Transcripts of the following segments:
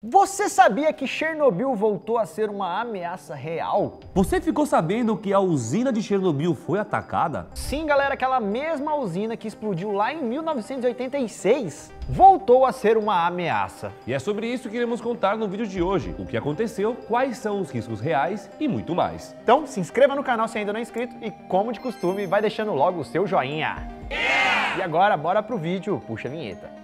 Você sabia que Chernobyl voltou a ser uma ameaça real? Você ficou sabendo que a usina de Chernobyl foi atacada? Sim, galera, aquela mesma usina que explodiu lá em 1986 voltou a ser uma ameaça. E é sobre isso que iremos contar no vídeo de hoje. O que aconteceu, quais são os riscos reais e muito mais. Então se inscreva no canal se ainda não é inscrito e, como de costume, vai deixando logo o seu joinha. E agora, bora pro vídeo, puxa a vinheta.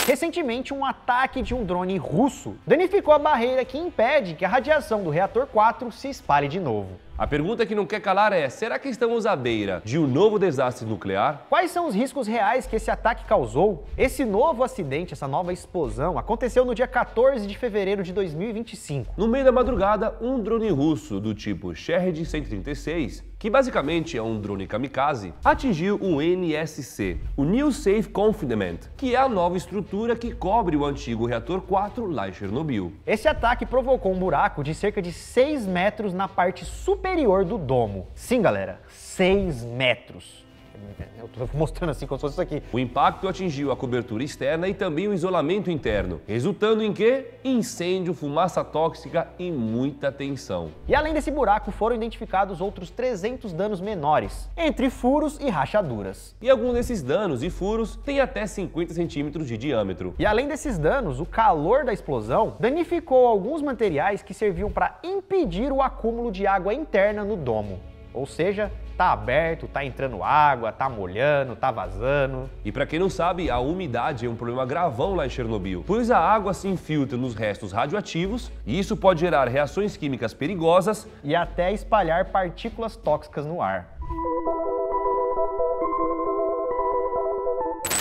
Recentemente, um ataque de um drone russo danificou a barreira que impede que a radiação do reator 4 se espalhe de novo. A pergunta que não quer calar é, será que estamos à beira de um novo desastre nuclear? Quais são os riscos reais que esse ataque causou? Esse novo acidente, essa nova explosão, aconteceu no dia 14 de fevereiro de 2025. No meio da madrugada, um drone russo do tipo Shahed 136, que basicamente é um drone kamikaze, atingiu o NSC, o New Safe Confinement, que é a nova estrutura que cobre o antigo reator 4 lá em Chernobyl. Esse ataque provocou um buraco de cerca de 6 metros na parte superior do domo. Sim, galera, 6 metros. Eu tô mostrando assim como se fosse isso aqui. O impacto atingiu a cobertura externa e também o isolamento interno, resultando em quê? Incêndio, fumaça tóxica e muita tensão. E além desse buraco, foram identificados outros 300 danos menores, entre furos e rachaduras. E alguns desses danos e furos têm até 50 centímetros de diâmetro. E além desses danos, o calor da explosão danificou alguns materiais que serviam para impedir o acúmulo de água interna no domo. Ou seja, tá aberto, tá entrando água, tá molhando, tá vazando. E para quem não sabe, a umidade é um problema gravão lá em Chernobyl, pois a água se infiltra nos restos radioativos e isso pode gerar reações químicas perigosas e até espalhar partículas tóxicas no ar.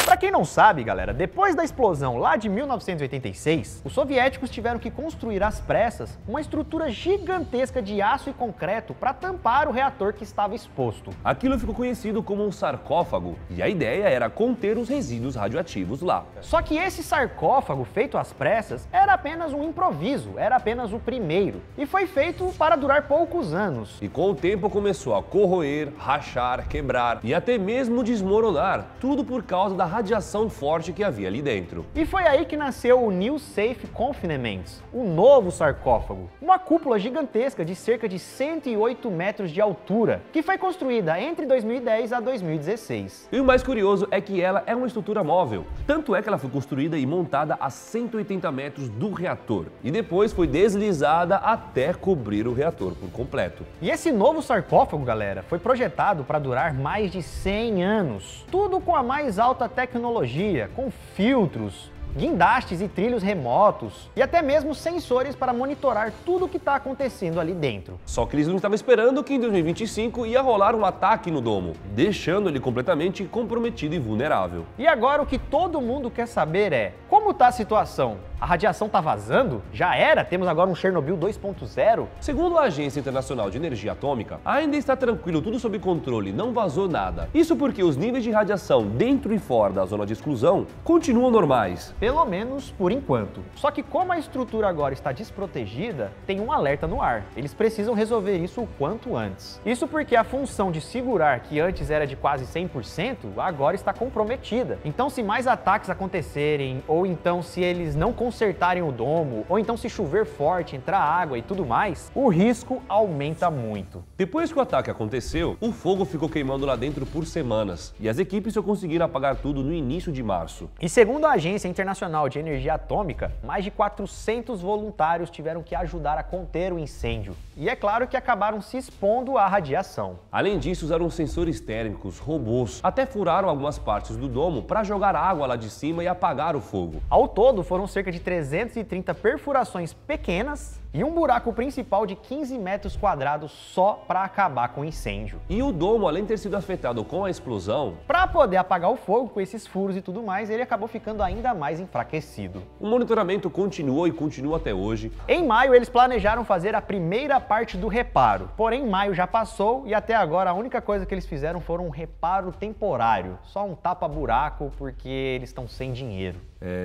Pra quem não sabe, galera, depois da explosão lá de 1986, os soviéticos tiveram que construir às pressas uma estrutura gigantesca de aço e concreto para tampar o reator que estava exposto. Aquilo ficou conhecido como um sarcófago e a ideia era conter os resíduos radioativos lá. Só que esse sarcófago feito às pressas era apenas um improviso, era apenas o primeiro e foi feito para durar poucos anos. E com o tempo começou a corroer, rachar, quebrar e até mesmo desmoronar, tudo por causa da radiação forte que havia ali dentro. E foi aí que nasceu o New Safe Confinement, o novo sarcófago, uma cúpula gigantesca de cerca de 108 metros de altura, que foi construída entre 2010 a 2016. E o mais curioso é que ela é uma estrutura móvel, tanto é que ela foi construída e montada a 180 metros do reator, e depois foi deslizada até cobrir o reator por completo. E esse novo sarcófago, galera, foi projetado para durar mais de 100 anos, tudo com a mais alta tecnologia, com filtros, guindastes e trilhos remotos e até mesmo sensores para monitorar tudo o que está acontecendo ali dentro. Só que eles não estavam esperando que em 2025 ia rolar um ataque no domo, deixando ele completamente comprometido e vulnerável. E agora o que todo mundo quer saber é, como está a situação? A radiação está vazando? Já era? Temos agora um Chernobyl 2.0? Segundo a Agência Internacional de Energia Atômica, ainda está tranquilo, tudo sob controle, não vazou nada. Isso porque os níveis de radiação dentro e fora da zona de exclusão continuam normais. Pelo menos por enquanto. Só que como a estrutura agora está desprotegida, tem um alerta no ar. Eles precisam resolver isso o quanto antes. Isso porque a função de segurar, que antes era de quase 100%, agora está comprometida. Então se mais ataques acontecerem, ou então se eles não consertarem o domo, ou então se chover forte, entrar água e tudo mais, o risco aumenta muito. Depois que o ataque aconteceu, o fogo ficou queimando lá dentro por semanas, e as equipes só conseguiram apagar tudo no início de março. E segundo a Agência Internacional de Energia Atômica, mais de 400 voluntários tiveram que ajudar a conter o incêndio. E é claro que acabaram se expondo à radiação. Além disso, usaram sensores térmicos, robôs, até furaram algumas partes do domo para jogar água lá de cima e apagar o fogo. Ao todo, foram cerca de 330 perfurações pequenas e um buraco principal de 15 metros quadrados só para acabar com o incêndio. E o domo, além de ter sido afetado com a explosão, para poder apagar o fogo com esses furos e tudo mais, ele acabou ficando ainda mais enfraquecido. O monitoramento continuou e continua até hoje. Em maio, eles planejaram fazer a primeira parte do reparo, porém maio já passou e até agora a única coisa que eles fizeram foi um reparo temporário, só um tapa-buraco porque eles estão sem dinheiro.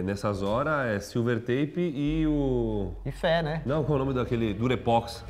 Nessas horas é silver tape e o... E fé, né? Não, qual é o nome daquele Durepox?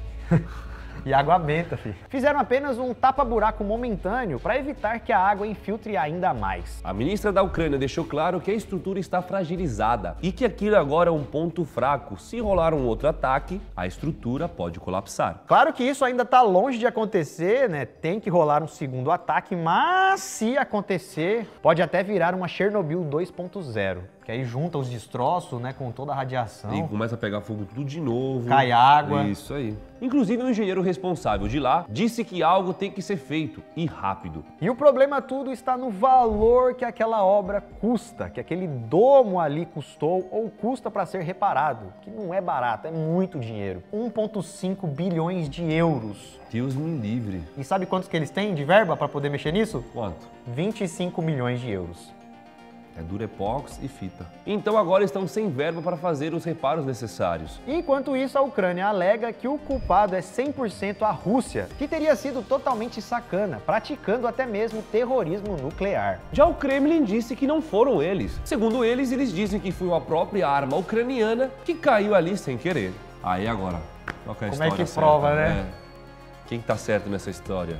E água benta, filho. Fizeram apenas um tapa-buraco momentâneo para evitar que a água infiltre ainda mais. A ministra da Ucrânia deixou claro que a estrutura está fragilizada e que aquilo agora é um ponto fraco. Se rolar um outro ataque, a estrutura pode colapsar. Claro que isso ainda está longe de acontecer, né? Tem que rolar um segundo ataque, mas se acontecer, pode até virar uma Chernobyl 2.0. Que aí junta os destroços, né, com toda a radiação. E começa a pegar fogo tudo de novo. Cai água. Isso aí. Inclusive, o engenheiro responsável de lá disse que algo tem que ser feito, e rápido. E o problema tudo está no valor que aquela obra custa, que aquele domo ali custou ou custa para ser reparado, que não é barato, é muito dinheiro. 1,5 bilhões de euros. Deus me livre. E sabe quantos que eles têm de verba para poder mexer nisso? Quanto? 25 milhões de euros. É Durepox e fita. Então agora estão sem verba para fazer os reparos necessários. Enquanto isso, a Ucrânia alega que o culpado é 100% a Rússia, que teria sido totalmente sacana, praticando até mesmo terrorismo nuclear. Já o Kremlin disse que não foram eles. Segundo eles dizem que foi uma própria arma ucraniana que caiu ali sem querer. Aí agora, qual que é a Como é que história prova, certa, né? Quem que tá certo nessa história?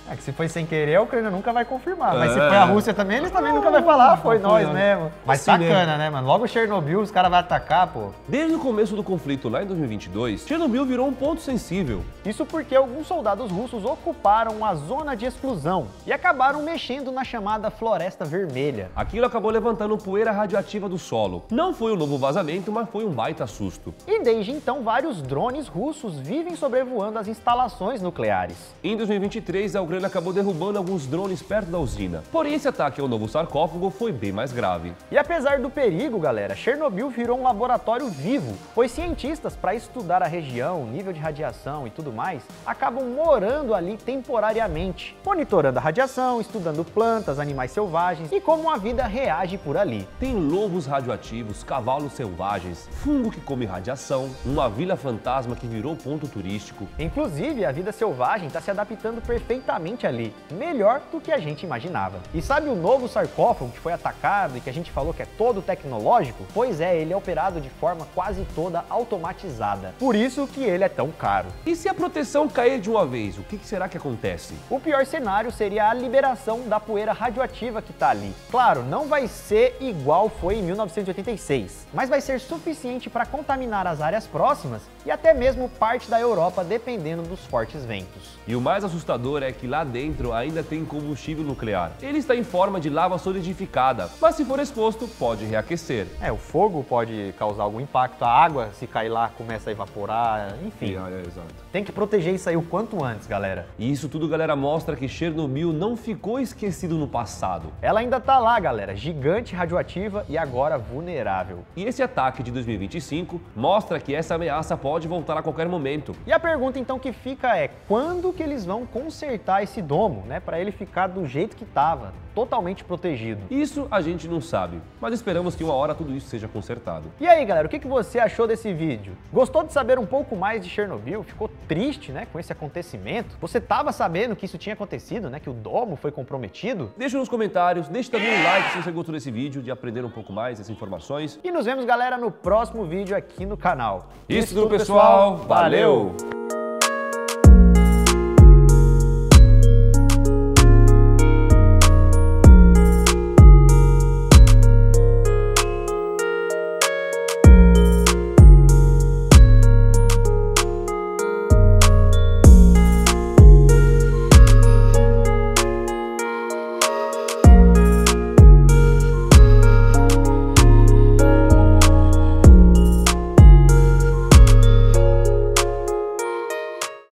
É que se foi sem querer, a Ucrânia nunca vai confirmar. Mas se foi a Rússia também, eles também nunca vão falar, foi nós mesmo. Mas Assim, sacana, né, mano? Logo Chernobyl, os caras vão atacar, pô. Desde o começo do conflito lá em 2022, Chernobyl virou um ponto sensível. Isso porque alguns soldados russos ocuparam a zona de exclusão e acabaram mexendo na chamada Floresta Vermelha. Aquilo acabou levantando poeira radioativa do solo. Não foi um novo vazamento, mas foi um baita susto. E desde então, vários drones russos vivem sobrevoando as instalações nucleares. Em 2023, a Ucrânia acabou derrubando alguns drones perto da usina. Porém, esse ataque ao novo sarcófago foi bem mais grave. E apesar do perigo, galera, Chernobyl virou um laboratório vivo, pois cientistas, para estudar a região, o nível de radiação e tudo mais, acabam morando ali temporariamente, monitorando a radiação, estudando plantas, animais selvagens e como a vida reage por ali. Tem lobos radioativos, cavalos selvagens, fungo que come radiação, uma vila fantasma que virou ponto turístico. Inclusive, a vida selvagem está se adaptando perfeitamente ali, melhor do que a gente imaginava. E sabe o novo sarcófago que foi atacado e que a gente falou que é todo tecnológico? Pois é, ele é operado de forma quase toda automatizada. Por isso que ele é tão caro. E se a proteção cair de uma vez, o que será que acontece? O pior cenário seria a liberação da poeira radioativa que está ali. Claro, não vai ser igual foi em 1986, mas vai ser suficiente para contaminar as áreas próximas e até mesmo parte da Europa, dependendo dos fortes ventos. E o mais assustador é que lá dentro ainda tem combustível nuclear. Ele está em forma de lava solidificada, mas se for exposto, pode reaquecer. O fogo pode causar algum impacto, a água, se cair lá, começa a evaporar, enfim. Exato. Tem que proteger isso aí o quanto antes, galera. E isso tudo, galera, mostra que Chernobyl não ficou esquecido no passado. Ela ainda tá lá, galera, gigante, radioativa e agora vulnerável. E esse ataque de 2025 mostra que essa ameaça pode voltar a qualquer momento. E a pergunta então que fica é, quando que eles vão consertar esse domo, né, para ele ficar do jeito que tava, totalmente protegido? Isso a gente não sabe, mas esperamos que uma hora tudo isso seja consertado. E aí, galera, o que você achou desse vídeo? Gostou de saber um pouco mais de Chernobyl? Ficou triste, né, com esse acontecimento? Você tava sabendo que isso tinha acontecido, né, que o domo foi comprometido? Deixa nos comentários, deixe também um like se você gostou desse vídeo, de aprender um pouco mais essas informações. E nos vemos, galera, no próximo vídeo aqui no canal. Isso tudo, pessoal. Valeu!